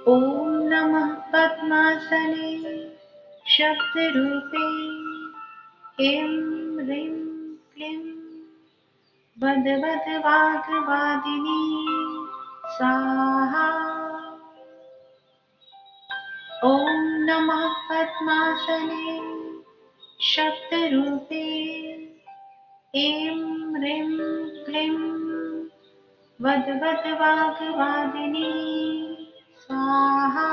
ॐ नमः पद्मासने शब्दरूपे ऐं ह्रीं क्लीं वद्वद्वाग्वादिनी स्वाहा। ॐ नमः पद्मासने शब्दरूपे ऐं ह्रीं क्लीं वद्वद्वाग्वादिनी स्वाहा।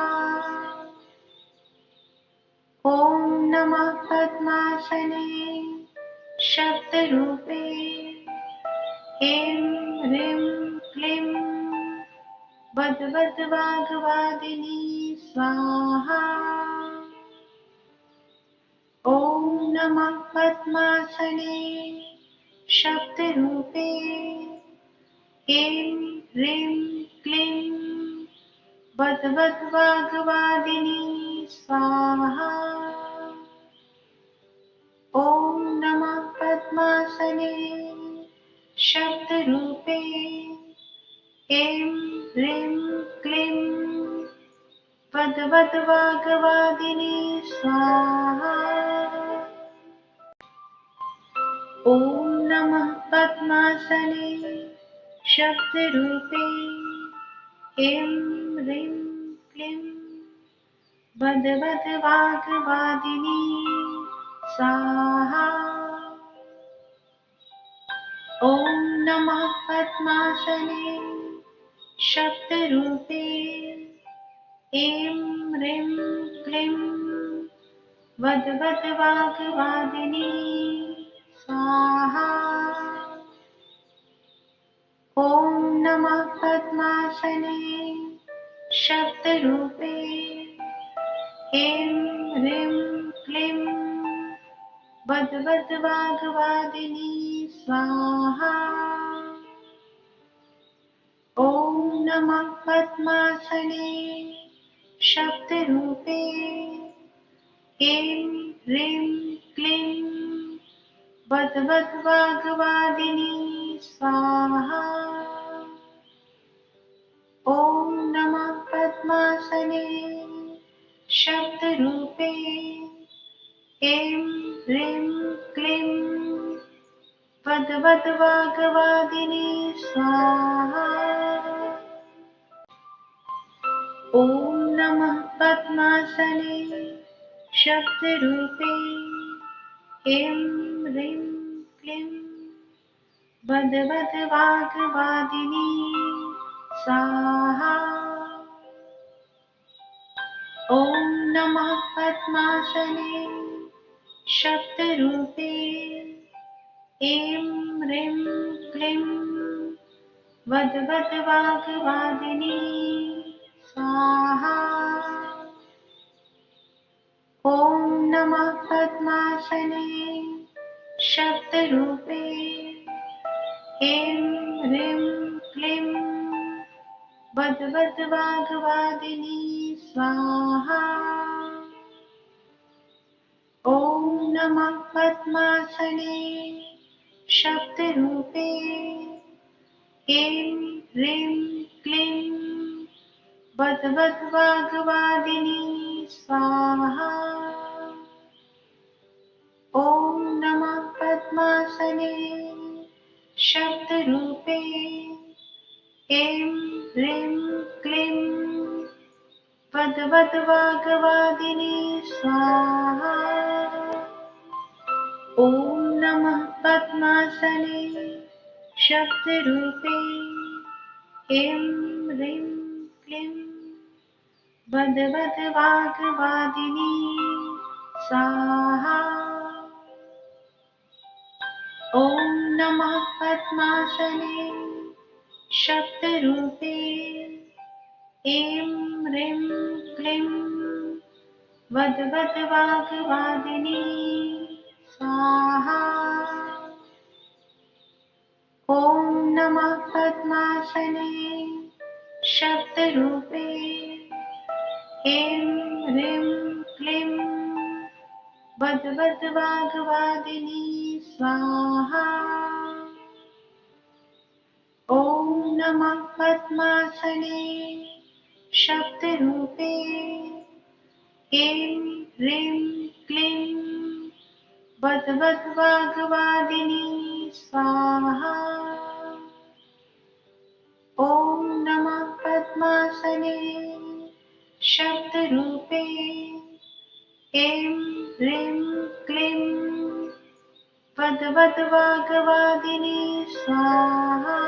ॐ नमः पद्मासने शब्दरूपे ऐं ह्रीं क्लीं वद्वद्वाग्वादिनी स्वाहा। ॐ नमः पद्मासने शब्दरूपे ऐं ह्रीं क्लीं वद्वद्वाग्वादिनी स्वाहा। ॐ नमः पद्मासने शब्दरूपे ऐं ह्रीं क्लीं वद्वद्वाग्वादिनी स्वाहा। ॐ नमः पद्मासने शब्दरूपे ऐं ह्रीं क्लीं वद्वद्वाग्वादिनी स्वाहा। ॐ नमः पद्मासने शब्दरूपे ऐं ह्रीं क्लीं वद्वद्वाग्वादिनी स्वाहा। ॐ नमः पद्मासने शब्दरूपे ऐं ह्रीं क्लीं वद्वद्वाग्वादिनी स्वाहा। ॐ नमः पद्मासने शब्दरूपे ऐं ह्रीं क्लीं वद्वद्वाग्वादिनी स्वाहा। ॐ नमः पद्मासने शब्दरूपे ऐं ह्रीं क्लीं वद्वद्वाग्वादिनी स्वाहा। ॐ नमः पद्मासने शब्दरूपे ऐं ह्रीं क्लीं वद्वद्वाग्वादिनी स्वाहा। ॐ नमः पद्मासने शब्दरूपे ऐं ह्रीं क्लीं वद्वद्वाग्वादिनी स्वाहा। ॐ नमः पद्मासने शब्दरूपे ऐं ह्रीं क्लीं वद्वद्वाग्वादिनी स्वाहा। ॐ नमः पद्मासने शब्दरूपे ऐं ह्रीं क्लीं वद्वद्वाग्वादिनी स्वाहा। ॐ नमः पद्मासने शब्दरूपे ऐं ह्रीं क्लीं वद्वद्वाग्वादिनी स्वाहा। ॐ नमः पद्मासने शब्दरूपे ऐं ह्रीं क्लीं वद्वद्वाग्वादिनी स्वाहा। ॐ नमः पद्मासने शब्दरूपे ऐं ह्रीं क्लीं वद्वद्वाग्वादिनी स्वाहा। ॐ नमः पद्मासने शब्दरूपे ऐं ह्रीं क्लीं वद्वद्वाग्वादिनी स्वाहा। ॐ नमः पद्मासने शब्दरूपे ऐं ह्रीं क्लीं वद्वद्वाग्वादिनी स्वाहा। ॐ नमः पद्मासने शब्दरूपे ऐं ह्रीं क्लीं वद्वद्वाग्वादिनी स्वाहा।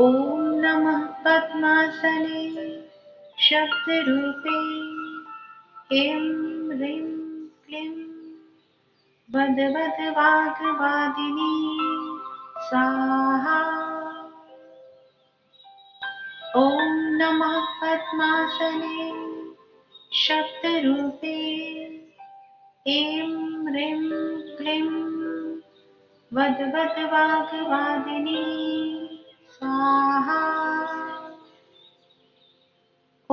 ॐ नमः पद्मासने शब्दरूपे ऐं ह्रीं क्लीं वद्वद्वाग्वादिनी स्वाहा। ॐ नमः पद्मासने शब्दरूपे ऐं ह्रीं क्लीं वद्वद्वाग्वादिनी स्वाहा। ॐ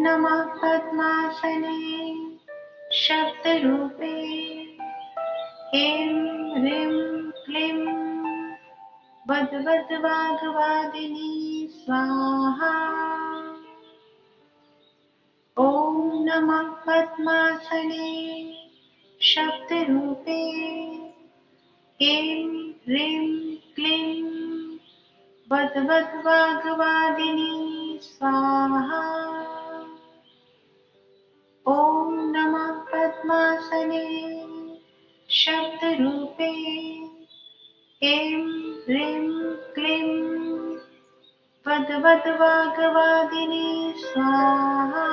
नमः पद्मासने शब्दरूपे ऐं ह्रीं क्लीं वद्वद्वाग्वादिनी स्वाहा। ॐ नमः पद्मासने शब्दरूपे ऐं ह्रीं क्लीं वद्वद्वाग्वादिनी स्वाहा। ॐ नमः पद्मासने शब्दरूपे ऐं ह्रीं क्लीं वद्वद्वाग्वादिनी स्वाहा।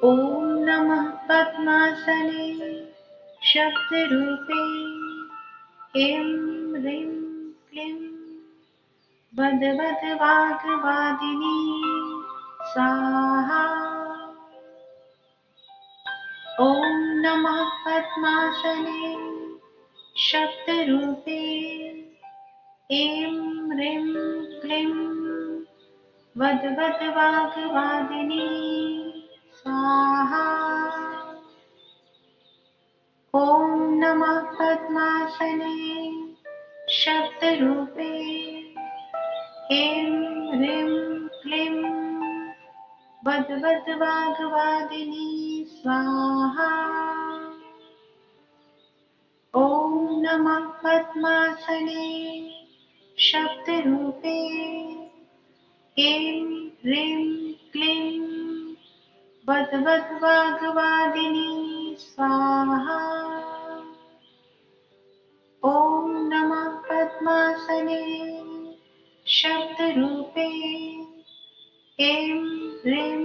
ॐ नमः पद्मासने शब्दरूपे ऐं ह्रीं क्लीं वद्वद्वाग्वादिनी स्वाहा। ॐ नमः पद्मासने शब्दरूपे ऐं ह्रीं क्लीं वद्वद्वाग्वादिनी स्वाहा। ॐ नमः पद्मासने शब्दरूपे ऐं ह्रीं क्लीं वद्वद्वाग्वादिनी स्वाहा। ॐ नमः पद्मासने शब्दरूपे ऐं ह्रीं क्लीं वद्वद्वाग्वादिनी स्वाहा। ॐ नमः पद्मासने शब्दरूपे ऐं ह्रीं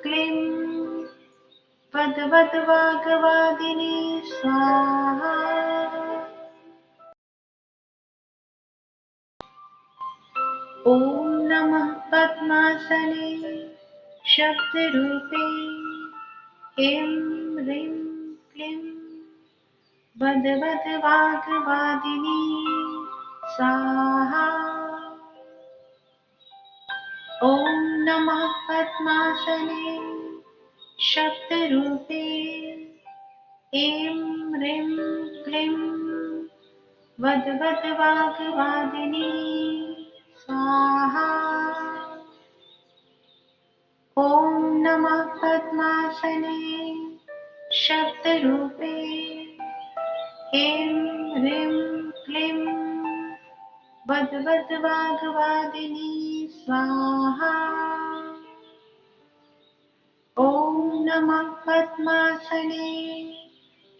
क्लीं वद्वद्वाग्वादिनी स्वाहा। ॐ नमः पद्मासने शब्दरूपे ऐं ह्रीं क्लीं वद्वद्वाग्वादिनी स्वाहा। ॐ नमः पद्मासने शब्दरूपे ऐं ह्रीं क्लीं वद्वद्वाग्वादिनी स्वाहा। ॐ नमः पद्मासने शब्दरूपे ऐं ह्रीं क्लीं वद्वद्वाग्वादिनी स्वाहा। ॐ नमः पद्मासने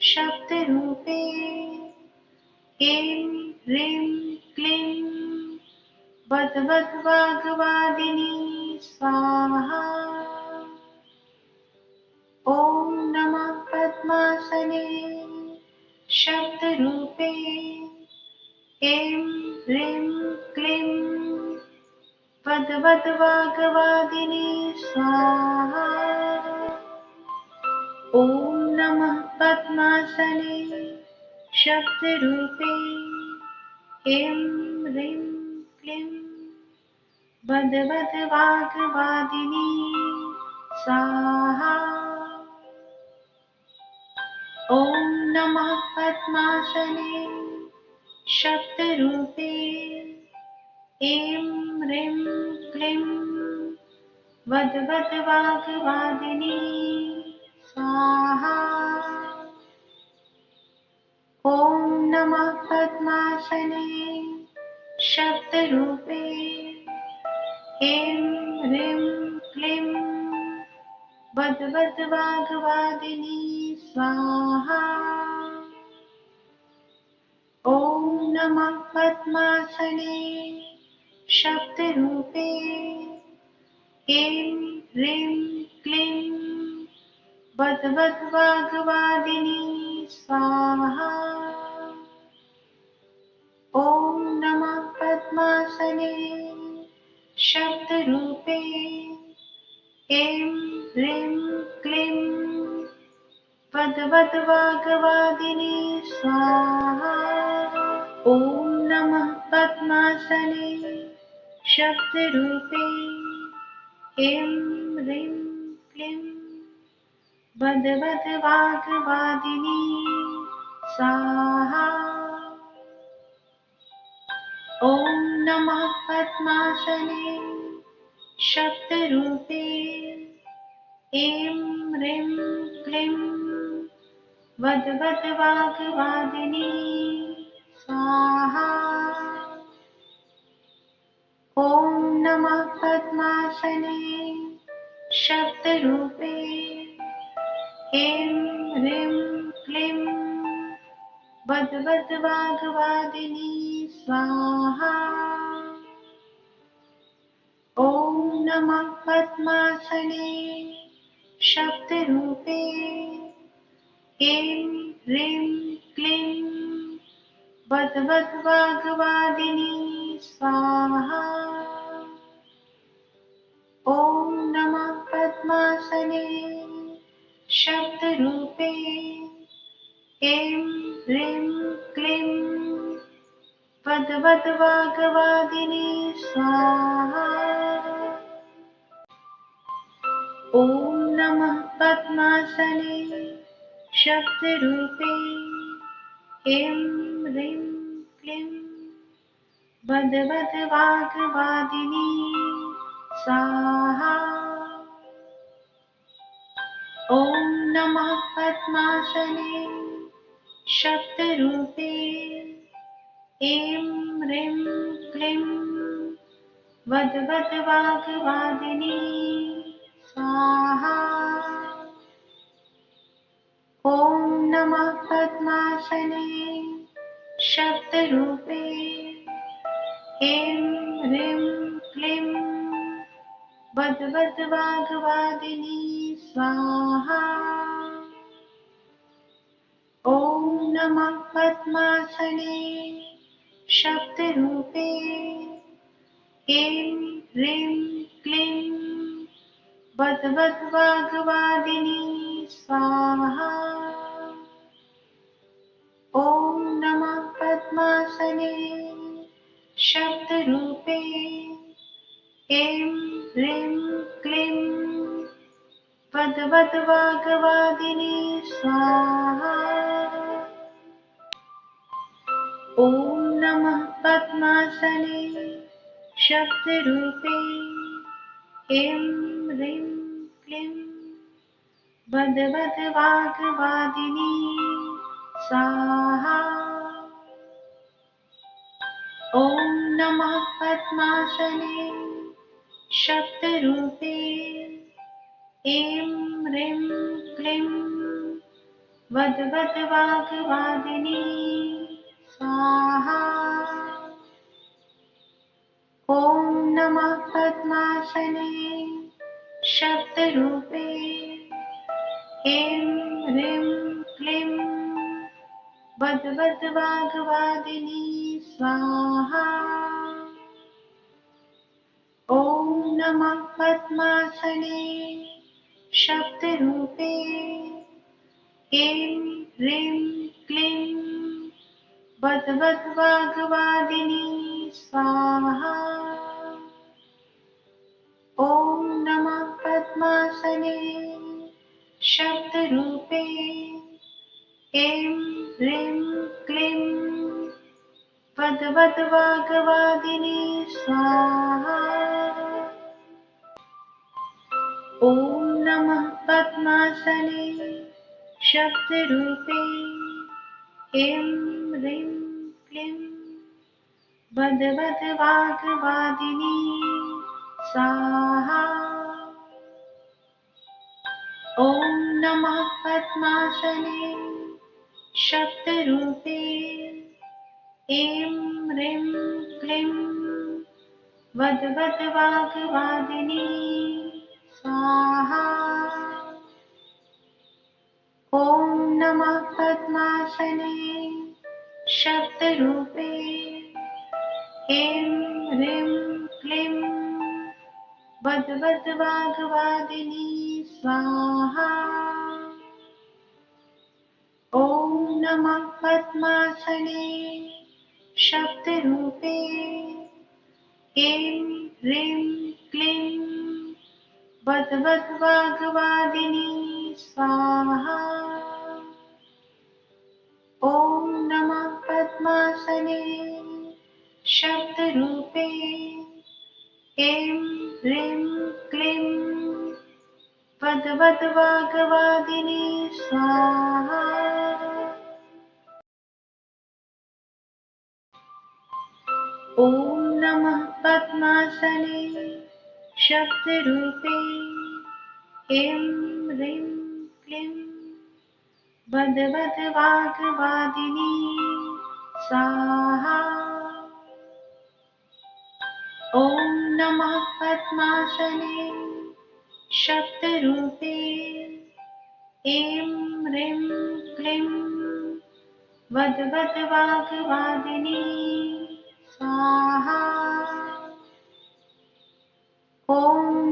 शब्दरूपे ऐं ह्रीं क्लीं वद्वद्वाग्वादिनी स्वाहा। ॐ नमः पद्मासने शब्दरूपे ऐं ह्रीं क्लीं वद्वद्वाग्वादिनी स्वाहा। ॐ नमः पद्मासने शब्दरूपे ऐं ह्रीं क्लीं वद्वद्वाग्वादिनी स्वाहा। ॐ नमः पद्मासने शब्दरूपे ऐं ह्रीं क्लीं वद्वद्वाग्वादिनी स्वाहा। ॐ नमः पद्मासने शब्दरूपे ऐं ह्रीं क्लीं वद्वद्वाग्वादिनी स्वाहा। ॐ नमः पद्मासने शब्दरूपे ऐं ह्रीं क्लीं वद्वद्वाग्वादिनी स्वाहा। ॐ नमः पद्मासने शब्दरूपे ऐं ह्रीं क्लीं वद्वद्वाग्वादिनी स्वाहा। ॐ नमः पद्मासने शब्दरूपे ऐं ह्रीं क्लीं वद्वद्वाग्वादिनी स्वाहा। ॐ नमः पद्मासने शब्दरूपे ऐं ह्रीं क्लीं वद्वद्वाग्वादिनी स्वाहा। ॐ नमः पद्मासने शब्दरूपे ऐं ह्रीं क्लीं वद्वद्वाग्वादिनी स्वाहा। ॐ नमः पद्मासने शब्दरूपे ऐं ह्रीं क्लीं वद्वद्वाग्वादिनी स्वाहा। ॐ नमः पद्मासने शब्दरूपे ऐं ह्रीं क्लीं वद्वद्वाग्वादिनी स्वाहा। ॐ नमः पद्मासने शब्दरूपे ऐं ह्रीं क्लीं वद्वद्वाग्वादिनी स्वाहा। ॐ नमः पद्मासने शब्दरूपे ऐं ह्रीं क्लीं वद्वद्वाग्वादिनी स्वाहा। ॐ नमः पद्मासने शब्दरूपे ऐं ह्रीं क्लीं वद्वद्वाग्वादिनी स्वाहा। ॐ नमः पद्मासने शब्दरूपे ऐं ह्रीं क्लीं वद्वद्वाग्वादिनी स्वाहा। ॐ नमः पद्मासने शब्दरूपे ऐं ह्रीं क्लीं वद्वद्वाग्वादिनी स्वाहा। ॐ नमः पद्मासने शब्दरूपे ऐं ह्रीं क्लीं वद्वद्वाग्वादिनी स्वाहा। ॐ नमः पद्मासने शब्दरूपे ऐं ह्रीं क्लीं वद्वद्वाग्वादिनी स्वाहा। ॐ नमः पद्मासने शब्दरूपे ऐं ह्रीं क्लीं वद्वद्वाग्वादिनी स्वाहा। ॐ नमः पद्मासने शब्दरूपे ऐं ह्रीं क्लीं वद्वद्वाग्वादिनी स्वाहा। ॐ नमः पद्मासने शब्दरूपे ऐं ह्रीं क्लीं वद्वद्वाग्वादिनी वद्वद्वाग्वादिनी स्वाहा। ॐ नमः पद्मासने शक्तिरूपे ऐं ह्रीं क्लीं वद्वद्वाग्वादिनी स्वाहा। ॐ नमः पद्मासने शक्तिरूपे ऐं ह्रीं क्लीं वद्वद्वाग्वादिनी स्वाहा। ॐ नमः पद्मासने शक्तिरूपे ऐं ह्रीं क्लीं वद्वद्वाग्वादिनी स्वाहा। ॐ नमः पद्मासने शक्तिरूपे ऐं ह्रीं क्लीं वद्वद्वाग्वादिनी स्वाहा। ॐ नमः पद्मासने शक्तिरूपे ऐं ह्रीं क्लीं वद्वद्वाग्वादिनी स्वाहा। ॐ नमः पद्मासने शक्तिरूपे ऐं ह्रीं क्लीं वद्वद्वाग्वादिनी स्वाहा। ॐ नमः पद्मासने शक्तिरूपे ऐं ह्रीं क्लीं वद्वद्वाग्वादिनी स्वाहा। ॐ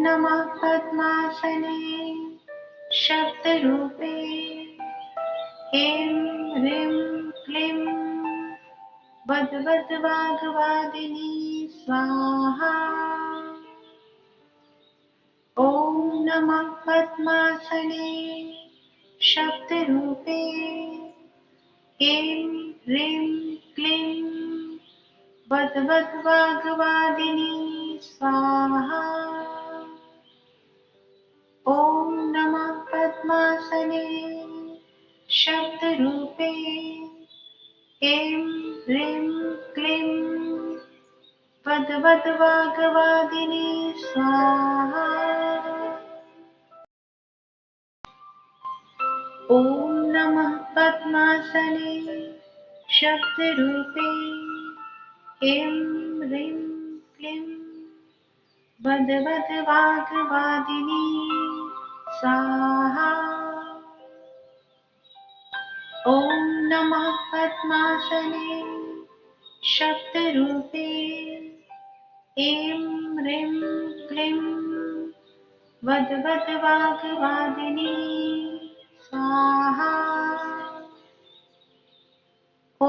नमः पद्मासने शक्तिरूपे ऐं ह्रीं क्लीं वद्वद्वाग्वादिनी स्वाहा। ॐ नमः पद्मासने शक्तिरूपे ऐं ह्रीं क्लीं वद्वद्वाग्वादिनी स्वाहा। ॐ नमः पद्मासने शक्तिरूपे ऐं ह्रीं क्लीं वद्वद्वाग्वादिनी स्वाहा। ॐ नमः पद्मासने शक्तिरूपे ऐं ह्रीं क्लीं वद्वद्वाग्वादिनी स्वाहा। ॐ नमः पद्मासने शक्तिरूपे ऐं ह्रीं क्लीं वद्वद्वाग्वादिनी स्वाहा। ॐ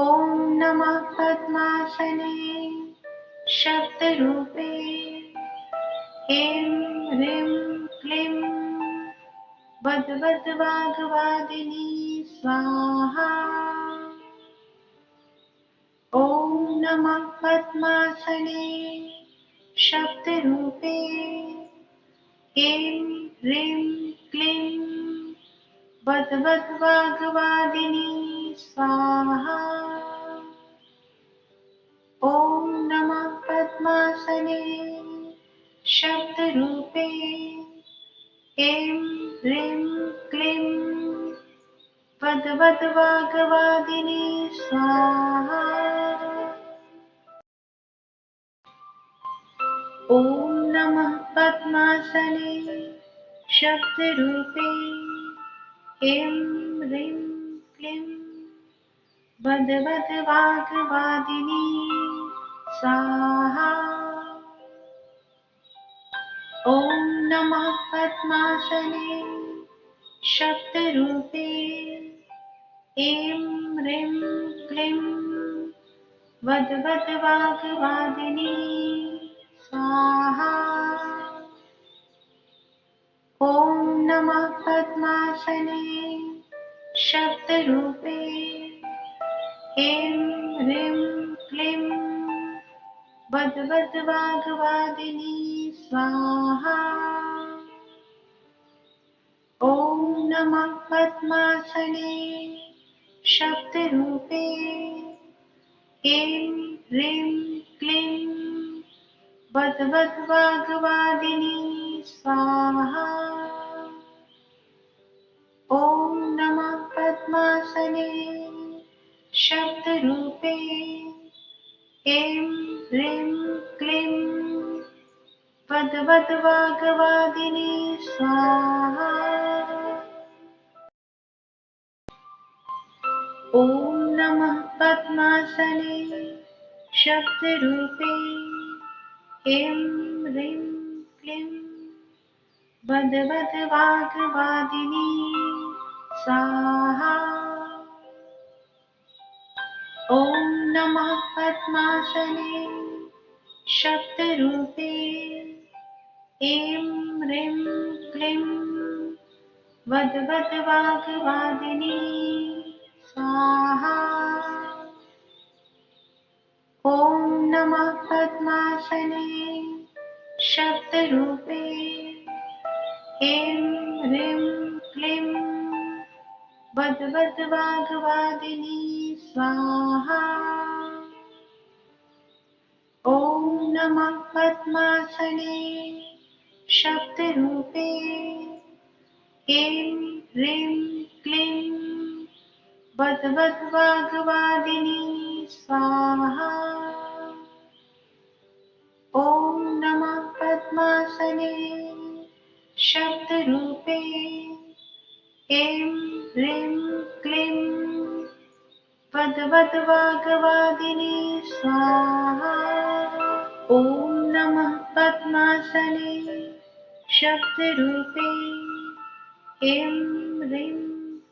नमः पद्मासने शक्तिरूपे ऐं ह्रीं क्लीं वद्वद्वाग्वादिनी स्वाहा। ॐ नमः पद्मासने शक्तिरूपे ऐं ह्रीं क्लीं वद्वद्वाग्वादिनी स्वाहा। ॐ नमः पद्मासने शक्तिरूपे ऐं ह्रीं क्लीं वद्वद्वाग्वादिनी स्वाहा। ॐ नमः पद्मासने शक्तिरूपे ऐं ह्रीं क्लीं वद्वद्वाग्वादिनी स्वाहा। ॐ नमः पद्मासने शक्तिरूपे ऐं ह्रीं क्लीं वद्वद्वाग्वादिनी स्वाहा। ॐ नमः पद्मासने शक्तिरूपे ऐं ह्रीं क्लीं वद्वद्वाग्वादिनी स्वाहा। ॐ नमः पद्मासने शब्दरूपे ऐं ह्रीं क्लीं वद्वद्वाग्वादिनी स्वाहा। ॐ नमः पद्मासने शब्दरूपे ऐं ह्रीं क्लीं वद्वद्वाग्वादिनी स्वाहा। ॐ नमः पद्मासने शब्दरूपे ऐं ह्रीं क्लीं वद्वद्वाग्वादिनी स्वाहा। ॐ नमः पद्मासने शब्दरूपे ऐं ह्रीं क्लीं वद्वद्वाग्वादिनी स्वाहा। ॐ नमः पद्मासने शब्दरूपे ऐं ह्रीं क्लीं वद्वद्वाग्वादिनी स्वाहा। ॐ नमः पद्मासने शब्दरूपे ऐं ह्रीं क्लीं वद्वद्वाग्वादिनी स्वाहा। ॐ नमः पद्मासने शब्दरूपे ऐं ह्रीं क्लीं वद्वद्वाग्वादिनी स्वाहा। ॐ नमः पद्मासने शब्दरूपे ऐं ह्रीं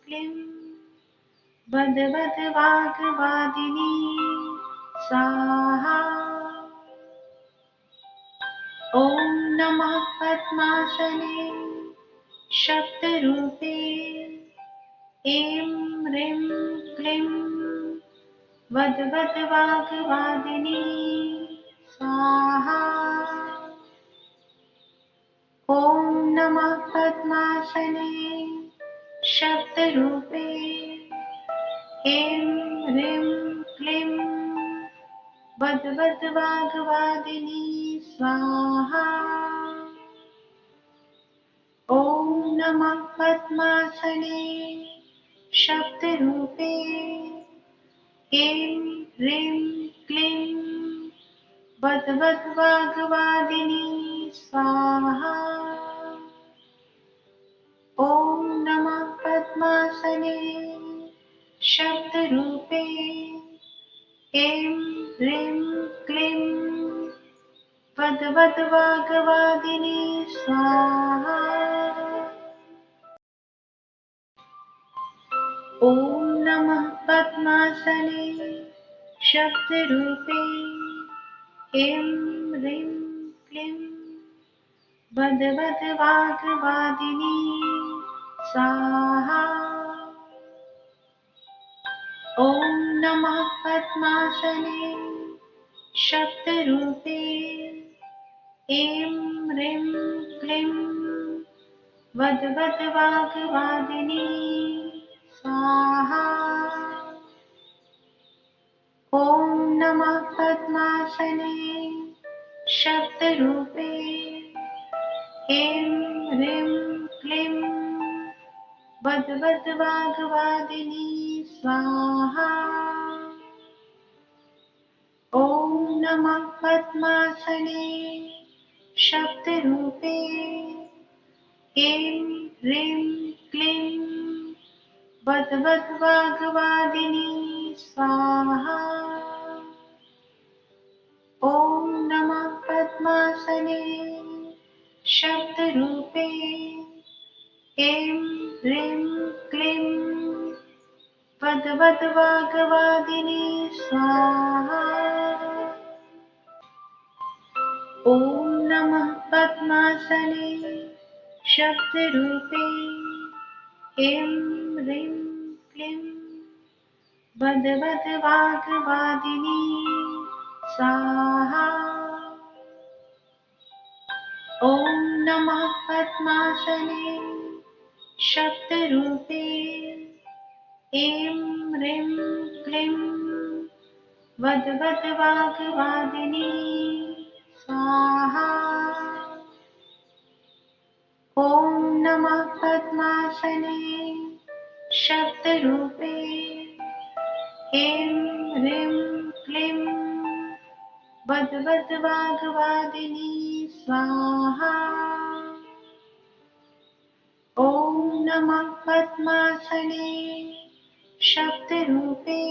क्लीं वद्वद्वाग्वादिनी स्वाहा। ॐ नमः पद्मासने शब्दरूपे ऐं ह्रीं क्लीं वद्वद्वाग्वादिनी स्वाहा। ॐ नमः पद्मासने शब्दरूपे ऐं ह्रीं क्लीं वद्वद्वाग्वादिनी स्वाहा। ॐ नमः पद्मासने शब्दरूपे ऐं ह्रीं क्लीं वद्वद्वाग्वादिनी स्वाहा। ॐ नमः पद्मासने शब्दरूपे ऐं ह्रीं क्लीं वद्वद्वाग्वादिनी स्वाहा। ॐ नमः पद्मासने शब्दरूपे ऐं ह्रीं क्लीं वद्वद्वाग्वादिनी स्वाहा। ॐ नमः पद्मासने शब्दरूपे ऐं ह्रीं क्लीं वद्वद्वाग्वादिनी स्वाहा। ॐ नमः पद्मासने शब्दरूपे ऐं ह्रीं क्लीं वद्वद्वाग्वादिनी स्वाहा। ॐ नमः पद्मासने शब्दरूपे ऐं ह्रीं क्लीं वद्वद्वाग्वादिनी स्वाहा। ॐ नमः पद्मासने शब्दरूपे ऐं ह्रीं क्लीं वद्वद्वाग्वादिनी स्वाहा। ॐ नमः पद्मासने शब्दरूपे ऐं ह्रीं क्लीं वद्वद्वाग्वादिनी स्वाहा। ॐ नमः पद्मासने शब्दरूपे ऐं ह्रीं क्लीं वद्वद्वाग्वादिनी स्वाहा। ॐ नमः पद्मासने शब्दरूपे ऐं ह्रीं क्लीं वद्वद्वाग्वादिनी स्वाहा। ॐ नमः पद्मासने शब्दरूपे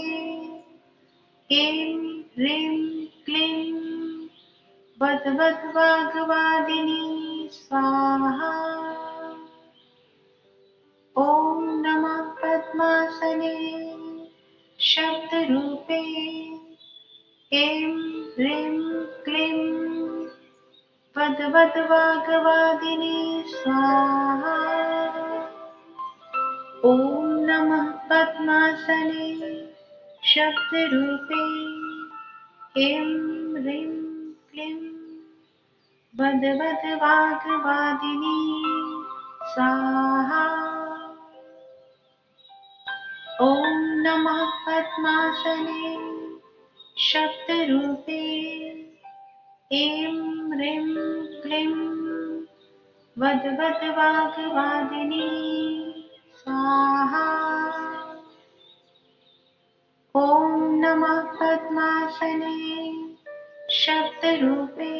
ऐं ह्रीं क्लीं वद्वद्वाग्वादिनी स्वाहा। ॐ नमः पद्मासने शब्दरूपे ऐं ह्रीं क्लीं वद्वद्वाग्वादिनी स्वाहा। ॐ नमः पद्मासने शब्दरूपे ऐं ह्रीं क्लीं वद्वद्वाग्वादिनी स्वाहा। ॐ नमः पद्मासने शब्दरूपे ऐं ह्रीं क्लीं वद्वद्वाग्वादिनी स्वाहा। ॐ नमः पद्मासने शब्दरूपे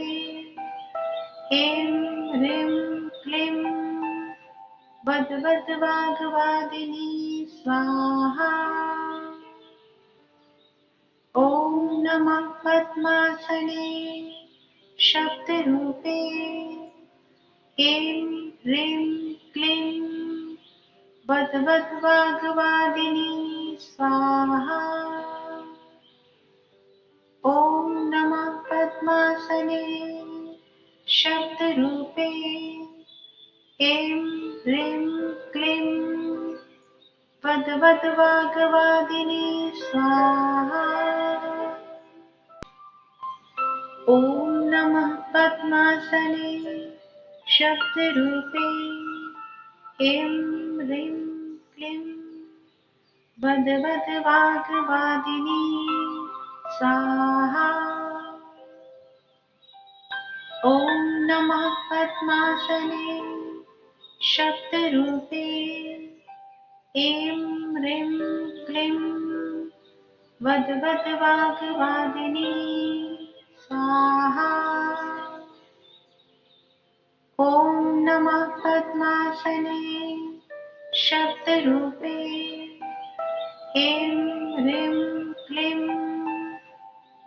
ऐं ह्रीं क्लीं वद्वद्वाग्वादिनी स्वाहा। ॐ नमः पद्मासने शब्दरूपे ऐं ह्रीं क्लीं वद्वद्वाग्वादिनी स्वाहा। ॐ नमः पद्मासने शब्दरूपे ऐं ह्रीं क्लीं वद्वद्वाग्वादिनी स्वाहा। ॐ नमः पद्मासने शब्दरूपे ऐं ह्रीं क्लीं वद्वद्वाग्वादिनी स्वाहा। ॐ नमः पद्मासने शब्दरूपे ऐं ह्रीं क्लीं वद्वद्वाग्वादिनी स्वाहा। ॐ नमः पद्मासने शब्दरूपे ऐं ह्रीं क्लीं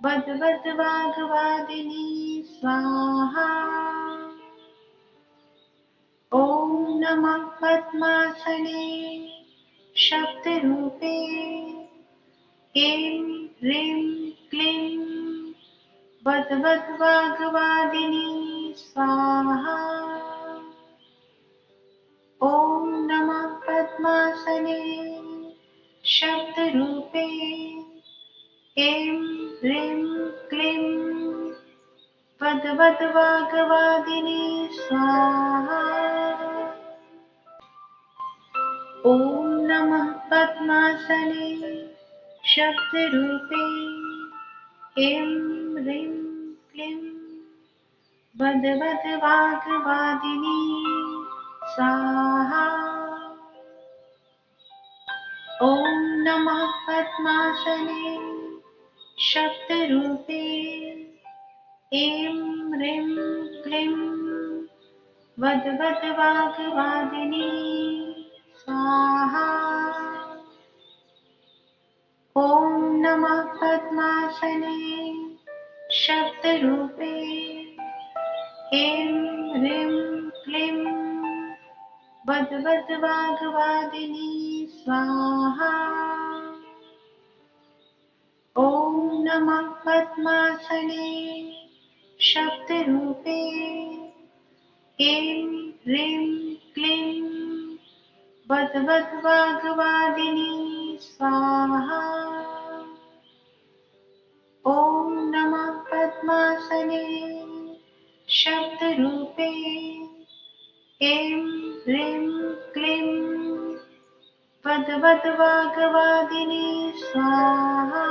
वद्वद्वाग्वादिनी स्वाहा। ॐ नमः पद्मासने शब्दरूपे ऐं ह्रीं क्लीं वद्वद्वाग्वादिनी स्वाहा। ॐ नमः पद्मासने शब्दरूपे ऐं ह्रीं क्लीं वद्वद्वाग्वादिनी स्वाहा। ॐ नमः पद्मासने शब्दरूपे ऐं ह्रीं क्लीं वद्वद्वाग्वादिनी स्वाहा। ॐ नमः पद्मासने शब्दरूपे ऐं ह्रीं क्लीं वद्वद्वाग्वादिनी स्वाहा। ॐ नमः पद्मासने शब्दरूपे ऐं ह्रीं क्लीं वद्वद्वाग्वादिनी स्वाहा। ॐ नमः पद्मासने शब्दरूपे ऐं ह्रीं क्लीं वद्वद्वाग्वादिनी स्वाहा। ॐ नमः पद्मासने शब्दरूपे ऐं ह्रीं क्लीं वद्वद्वाग्वादिनी स्वाहा।